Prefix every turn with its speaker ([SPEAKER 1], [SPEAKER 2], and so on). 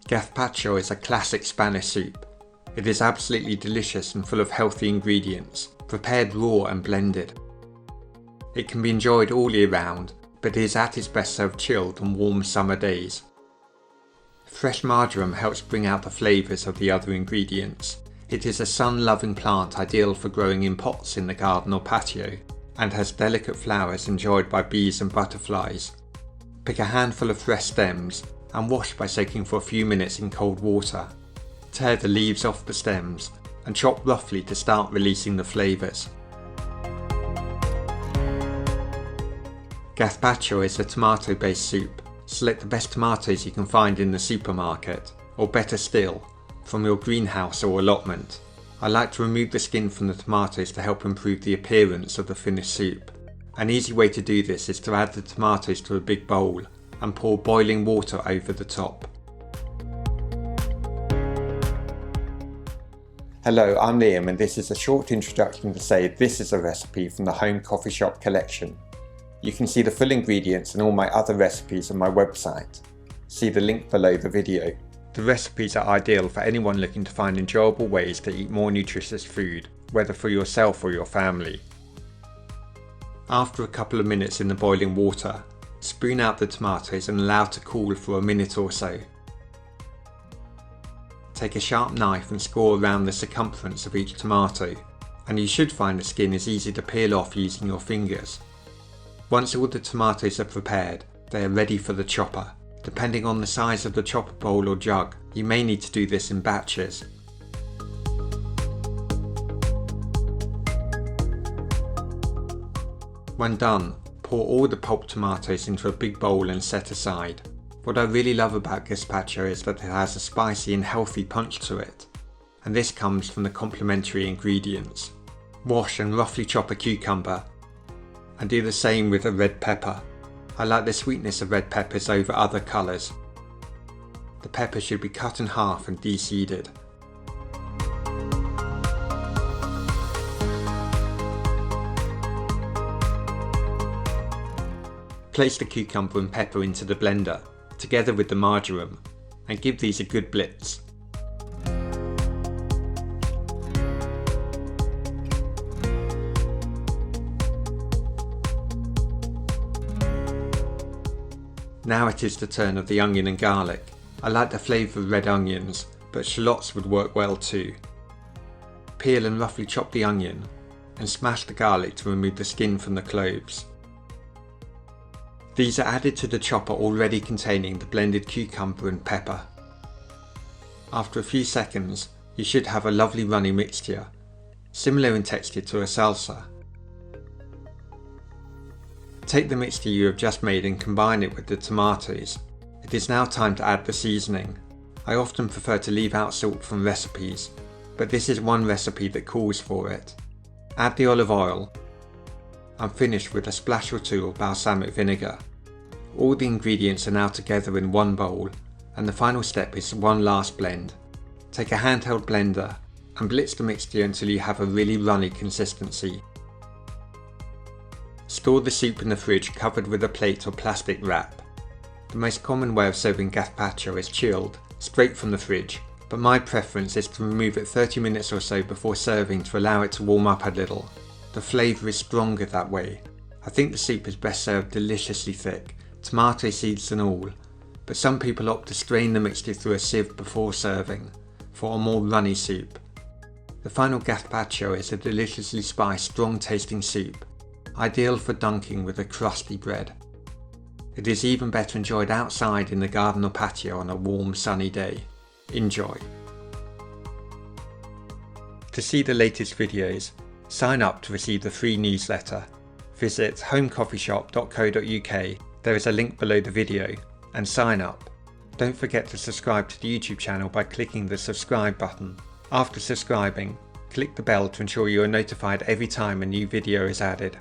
[SPEAKER 1] Gazpacho is a classic Spanish soup. It is absolutely delicious and full of healthy ingredients, prepared raw and blended. It can be enjoyed all year round, but it is at its best served chilled on warm summer days. Fresh marjoram helps bring out the flavours of the other ingredients. It is a sun-loving plant ideal for growing in pots in the garden or patio, and has delicate flowers enjoyed by bees and butterflies. Pick a handful of fresh stems and wash by soaking for a few minutes in cold water. Tear the leaves off the stems and chop roughly to start releasing the flavours. Gazpacho is a tomato-based soup. Select the best tomatoes you can find in the supermarket, or better still, from your greenhouse or allotment. I like to remove the skin from the tomatoes to help improve the appearance of the finished soup. An easy way to do this is to add the tomatoes to a big bowl and pour boiling water over the top. Hello, I'm Liam and this is a short introduction to say this is a recipe from the Home Coffee Shop collection. You can see the full ingredients and all my other recipes on my website. See the link below the video. The recipes are ideal for anyone looking to find enjoyable ways to eat more nutritious food, whether for yourself or your family. After a couple of minutes in the boiling water, spoon out the tomatoes and allow to cool for a minute or so. Take a sharp knife and score around the circumference of each tomato, and you should find the skin is easy to peel off using your fingers. Once all the tomatoes are prepared, they are ready for the chopper. Depending on the size of the chopper bowl or jug, you may need to do this in batches. When done, pour all the pulped tomatoes into a big bowl and set aside. What I really love about gazpacho is that it has a spicy and healthy punch to it, and this comes from the complementary ingredients. Wash and roughly chop a cucumber, and do the same with a red pepper. I like the sweetness of red peppers over other colours. The pepper should be cut in half and de-seeded. Place the cucumber and pepper into the blender, together with the marjoram, and give these a good blitz. Now it is the turn of the onion and garlic. I like the flavour of red onions, but shallots would work well too. Peel and roughly chop the onion, and smash the garlic to remove the skin from the cloves. These are added to the chopper already containing the blended cucumber and pepper. After a few seconds, you should have a lovely runny mixture, similar in texture to a salsa. Take the mixture you have just made and combine it with the tomatoes. It is now time to add the seasoning. I often prefer to leave out salt from recipes, but this is one recipe that calls for it. Add the olive oil and finish with a splash or two of balsamic vinegar. All the ingredients are now together in one bowl, and the final step is one last blend. Take a handheld blender and blitz the mixture until you have a really runny consistency. Store the soup in the fridge covered with a plate or plastic wrap. The most common way of serving gazpacho is chilled, straight from the fridge, but my preference is to remove it 30 minutes or so before serving to allow it to warm up a little. The flavour is stronger that way. I think the soup is best served deliciously thick, tomato seeds and all, but some people opt to strain the mixture through a sieve before serving, for a more runny soup. The final gazpacho is a deliciously spiced, strong tasting soup, ideal for dunking with a crusty bread. It is even better enjoyed outside in the garden or patio on a warm sunny day. Enjoy! To see the latest videos, sign up to receive the free newsletter. Visit homecoffeeshop.co.uk, there is a link below the video, and sign up. Don't forget to subscribe to the YouTube channel by clicking the subscribe button. After subscribing, click the bell to ensure you are notified every time a new video is added.